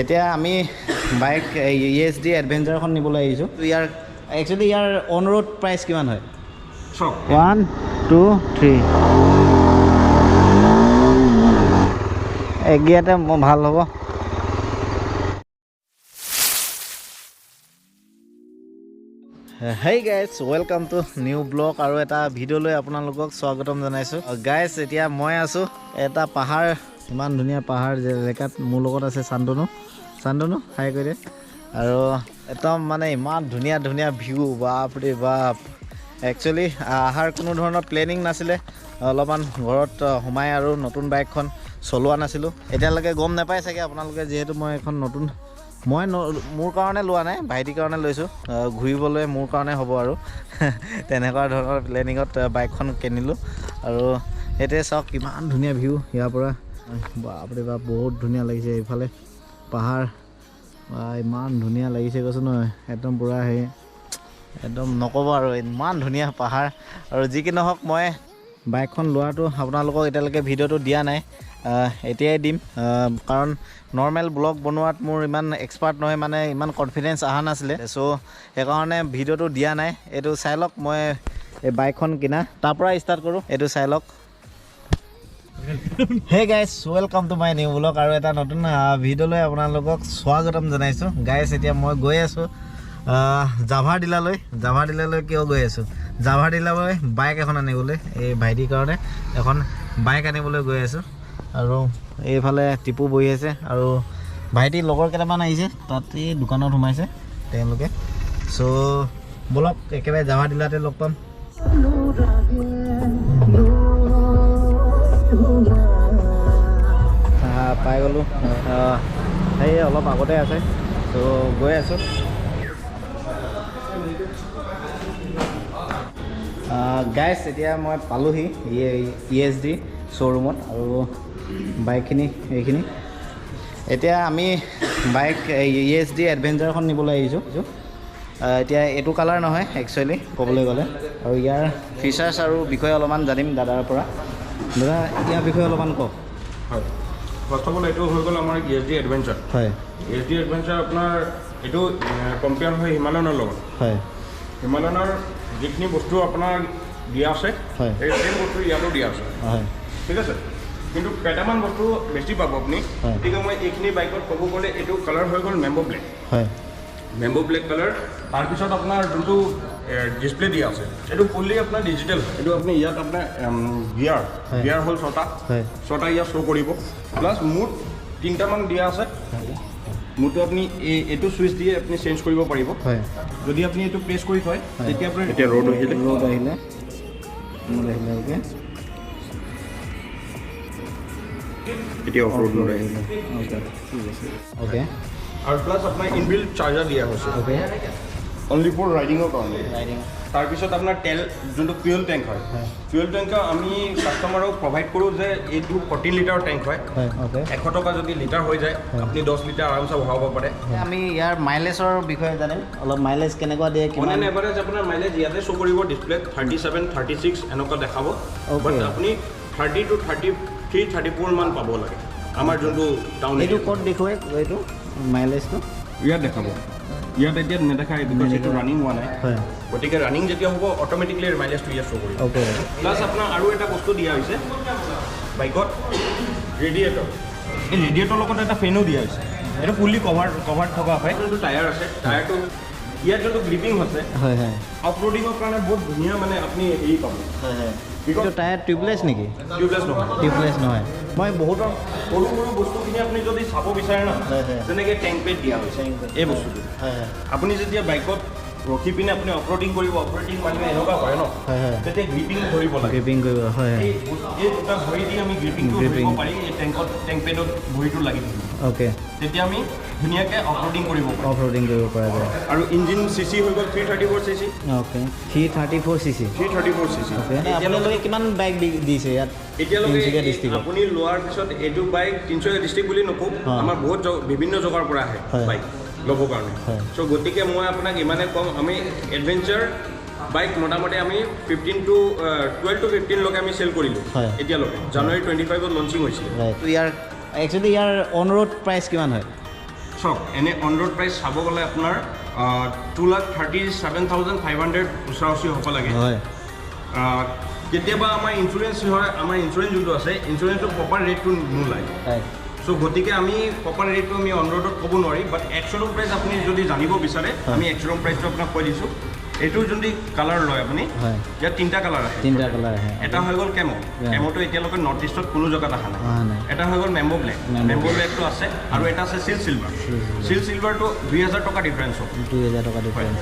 এতিয়া আমি bike ESD এডভেঞ্চাৰখন নিবলৈ আহিছোঁ। ইয়াৰ একচুৱেলি ইয়াৰ অন ৰোড প্ৰাইচ কিমান হয়? 1 2 3 এগিয়াতে ভাল হ'ব। Hey guys, welcome to new blog আৰু এটা ভিডিঅ'লৈ আপোনালোকক স্বাগতম জনাইছোঁ। গাইজ, এতিয়া মই আছোঁ এটা পাহাৰ, ইমান ধুনীয়া পাহাৰ জেগাত। মোৰ লগত আছে চান্দনু হাই কৰি দে। আৰু একদম মানে ইমান ধুনীয়া ধুনীয়া ভিউ, বাপৰে বাপ। একচুৱেলি অহাৰ কোনো ধৰণৰ প্লেনিং নাছিলে, অলপমান ঘৰত সোমাই আৰু নতুন বাইকখন চলোৱা নাছিলোঁ। এতিয়ালৈকে গম নাপায় চাগে আপোনালোকে, যিহেতু মই এখন নতুন মোৰ কাৰণে লোৱা নাই, ভাইটিৰ কাৰণে লৈছোঁ। ঘূৰিবলৈ মোৰ কাৰণে হ'ব আৰু তেনেকুৱা ধৰণৰ প্লেনিঙত বাইকখন কিনিলোঁ। আৰু এতিয়া চাওক কিমান ধুনীয়া ভিউ ইয়াৰ পৰা, বাপৰে বাপ বহুত ধুনীয়া লাগিছে। এইফালে পাহাৰ, ইমান ধুনীয়া লাগিছে কৈছোঁ নহয়, একদম পূৰা একদম নক'ব আৰু, ইমান ধুনীয়া পাহাৰ। আৰু যি কি নহওক, মই বাইকখন লোৱাটো আপোনালোকক এতিয়ালৈকে ভিডিঅ'টো দিয়া নাই, এতিয়াই দিম। কাৰণ নৰ্মেল ব্লগ বনোৱাত মোৰ ইমান এক্সপাৰ্ট নহয়, মানে ইমান কনফিডেঞ্চ অহা নাছিলে। চ' সেইকাৰণে ভিডিঅ'টো দিয়া নাই। এইটো চাই লওক, মই এই বাইকখন কিনা তাৰ পৰা ষ্টাৰ্ট কৰোঁ, এইটো চাই লওক। Hey guys, welcome to my new blog আৰু এটা নতুন ভিডিঅ'লৈ আপোনালোকক স্বাগতম জনাইছোঁ। গাইজ, এতিয়া মই গৈ আছোঁ জাভাৰ ডিলাৰলৈ। কিয় গৈ আছোঁ? জাভাৰ ডিলাৰলৈ বাইক এখন আনিবলৈ, এই ভাইটিৰ কাৰণে এখন বাইক আনিবলৈ গৈ আছোঁ। আৰু এইফালে টিপু বহি আছে আৰু ভাইটিৰ লগৰ কেইটামান আহিছে, তাতে দোকানত সোমাইছে তেওঁলোকে। চ' ব'লক একেবাৰে জাভাৰ ডিলাৰতে লগ পাম। পাই গ'লোঁ, সেই অলপ আগতে আছে। ত' গৈ আছোঁ। গাইজ, এতিয়া মই পালোহি ESD শ্ব'ৰুমত, আৰু বাইকখিনি এইখিনি। এতিয়া আমি বাইক ESD এডভেঞ্চাৰখন নিবলৈ আহিছোঁ। এতিয়া এইটো কালাৰ নহয় একচুৱেলি ক'বলৈ গ'লে। আৰু ইয়াৰ ফিচাৰ্ছ আৰু বিষয়ে অলপমান জানিম দাদাৰ পৰা। দাদা, ইয়াৰ বিষয়ে অলপমান কওক। হয়, ফাৰ্ষ্ট অফ অল এইটো হৈ গ'ল আমাৰ ESD এডভেঞ্চাৰ। হয়, ESD এডভেঞ্চাৰ আপোনাৰ এইটো কম্পেয়াৰ হয় হিমালয়নৰ লগত। হয়, হিমালয়নৰ যিখিনি বস্তু আপোনাৰ দিয়া আছে, হয়, সেই চেম বস্তু ইয়াতো দিয়া আছে। হয়, ঠিক আছে, কিন্তু কেইটামান বস্তু বেছি পাব আপুনি। গতিকে মই এইখিনি বাইকত ক'ব গ'লে এইটো কালাৰ হৈ গ'ল মেম্বো ব্লেক। হয়, মেম্বো ব্লেক কালাৰ। তাৰপিছত আপোনাৰ যোনটো ডিছপ্লে দিয়া আছে, এইটো ফুল্লি আপোনাৰ ডিজিটেল। এইটো আপুনি ইয়াত আপোনাৰ গিয়াৰ হ'ল 6টা ইয়াত শ্ব' কৰিব। প্লাছ মুড 3টামান দিয়া আছে। মুডটো আপুনি এইটো চুইচ দিয়ে আপুনি চেঞ্জ কৰিব পাৰিব। যদি আপুনি এইটো প্ৰেছ কৰি থয়, তেতিয়া আপোনাৰ এতিয়া ৰ'দ আহিলে এতিয়া অফ ৰ'ড নোলাই। অ'কে। আৰু প্লাছ আপোনাৰ ইনবিল্ট চাৰ্জাৰ দিয়া হৈছে, অনলি ফৰ ৰাইডিঙৰ কাৰণে। তাৰপিছত আপোনাৰ তেল যোনটো ফুয়েল টেংক হয়, ফুয়েল টেংক আমি কাষ্টমাৰক প্ৰভাইড কৰোঁ যে এইটো 14 লিটাৰৰ টেংক হয়। 100 টকা যদি লিটাৰ হৈ যায়, আপুনি 10 লিটাৰ আৰামছে ভৰাব পাৰে। আমি ইয়াৰ মাইলেজৰ বিষয়ে জানিম অলপ। মাইলেজ কেনেকুৱা দিয়ে, কিমান এভাৰেজ আপোনাৰ মাইলেজ ইয়াতে শ্ব' কৰিব ডিছপ্লেত 37, 36 এনেকুৱা দেখাব। বাট আপুনি 30 to 33, 34 মান পাব লাগে আমাৰ যোনটো টাউন। এইটো ক'ত দেখুৱাই এইটো মাইলেজটো? ইয়াত দেখাব। ইয়াত এতিয়া নেদেখায়, বিকজ এইটো ৰানিং হোৱা নাই। গতিকে ৰানিং যেতিয়া হ'ব, অট'মেটিকলি মাইলেজটো ইয়াত শ্ব' কৰিব। প্লাছ আপোনাৰ আৰু এটা বস্তু দিয়া হৈছে বাইকত, ৰেডিয়েটৰ। এই ৰেডিয়েটৰ লগত এটা ফেনো দিয়া হৈছে। এইটো ফুল্লি কভাৰ থকা হয়। যোনটো টায়াৰ আছে, টায়াৰটো ইয়াত যোনটো গ্ৰিপিং আছে, অফ ৰোডিঙৰ কাৰণে বহুত ধুনীয়া, মানে আপুনি হেৰি পাব। এইটো টায়াৰ টিউবলেছ নেকি? টিউবলেছ নহয়। মই বহুতৰ সৰু সৰু বস্তুখিনি আপুনি যদি চাব বিচাৰে ন, যেনেকৈ টেংক পেড দিয়া হৈছে এই বস্তুটো। আপুনি যেতিয়া বাইকত ৰখি পিনে আপুনি অফৰোডিং কৰিব, অপাৰেটিং মাৰিলে এনেকুৱা হয় ন, তেতিয়া গ্ৰিপিং ধৰিব লাগে। গ্ৰিপিং কৰিব, হয়। এই দুটা ভৰি দি আমি গ্ৰিপিংটো ধৰিব পাৰি, এই টেংক পেডত ভৰিটো লাগি থাকিব। অ'কে, তেতিয়া আমি ধুনীয়াকৈ অফৰোডিং কৰিব পৰা যায়। আৰু ইঞ্জিন চিচি হৈ গ'ল 334 cc। Okay, 334 cc। আপোনালোকে কিমান বাইক দিছে ইয়াত এতিয়ালৈকে? আপুনি লোৱাৰ পিছত এইটো বাইক তিনিচুকীয়া ডিষ্ট্ৰিক্ট বুলি নকওঁ, আমাৰ বহুত বিভিন্ন জেগাৰ পৰা আহে বাইক ল'বৰ কাৰণে। চ' গতিকে মই আপোনাক ইমানে ক'ম, আমি এডভেঞ্চাৰ বাইক মোটামুটি আমি 12 to 15লৈকে আমি চেল কৰিলোঁ এতিয়ালৈকে। জানুৱাৰী 25ত লঞ্চিং হৈছিলে। ইয়াৰ একচুৱেলি ইয়াৰ অন ৰোড প্ৰাইচ কিমান হয়? চাওক এনে অন ৰোড প্ৰাইচ চাব গ'লে আপোনাৰ 2,37,500 ওচৰা-ওচৰি হ'ব লাগে হয় কেতিয়াবা আমাৰ ইঞ্চুৰেঞ্চ হয় আমাৰ ইঞ্চুৰেঞ্চ যোনটো আছে ইঞ্চুৰেঞ্চটো প্ৰপাৰ ৰেটটো নোলায় চ' গতিকে আমি প্ৰপাৰ ৰেটটো আমি অন ৰোডত ক'ব নোৱাৰি বাট এক্সৰুম প্ৰাইচ আপুনি যদি জানিব বিচাৰে আমি এক্সৰুম প্ৰাইচটো আপোনাক কৈ দিছোঁ এইটো যোনটো কালাৰ লয় আপুনি ইয়াত 3টা কালাৰ আছে এটা হৈ গ'ল কেমোটো এতিয়ালৈকে নৰ্থ ইষ্টত কোনো জেগাত অহা নাই এটা হৈ গ'ল মেম্বো ব্লেকটো আছে আৰু এটা আছে চিল চিলভাৰটো 2,000 টকা ডিফাৰেঞ্চ হ'ব 2,000 টকা ডিফাৰেঞ্চ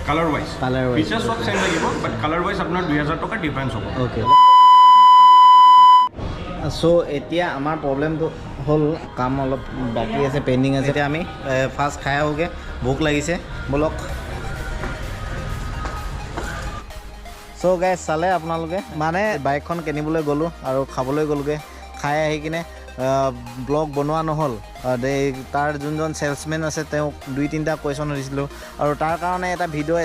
কালাৰ ৱাইজ ফিচাৰ চব চেম লাগিব বাট কালাৰ ৱাইজ আপোনাৰ 2,000 টকা ডিফাৰেঞ্চ হ'ব অ'কে চ' এতিয়া আমাৰ প্ৰব্লেমটো হ'ল কাম অলপ বাকী আছে পেণ্ডিং আছে এতিয়া আমি ফাৰ্ষ্ট খাই আহোঁগৈ ভোক লাগিছে ব'লক চ' গাইজ চালে আপোনালোকে মানে বাইকখন কিনিবলৈ গ'লোঁ আৰু খাবলৈ গ'লোগৈ খাই আহি কিনে ব্লগ বনোৱা নহ'ল তাৰ যোনজন চেলছমেন আছে তেওঁক 2-3টা কুৱেশ্যন সুধিছিলোঁ আৰু তাৰ কাৰণে এটা ভিডিঅ'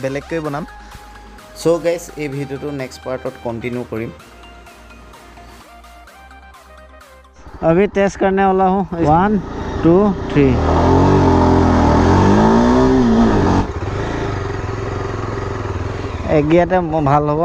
বেলেগকৈ বনাম চ' গাইজ এই ভিডিঅ'টো নেক্সট পাৰ্টত কণ্টিনিউ কৰিম अभी टेस्ट करने वाला हूँ 1 2 3 एक गियाते ভাল হ'ব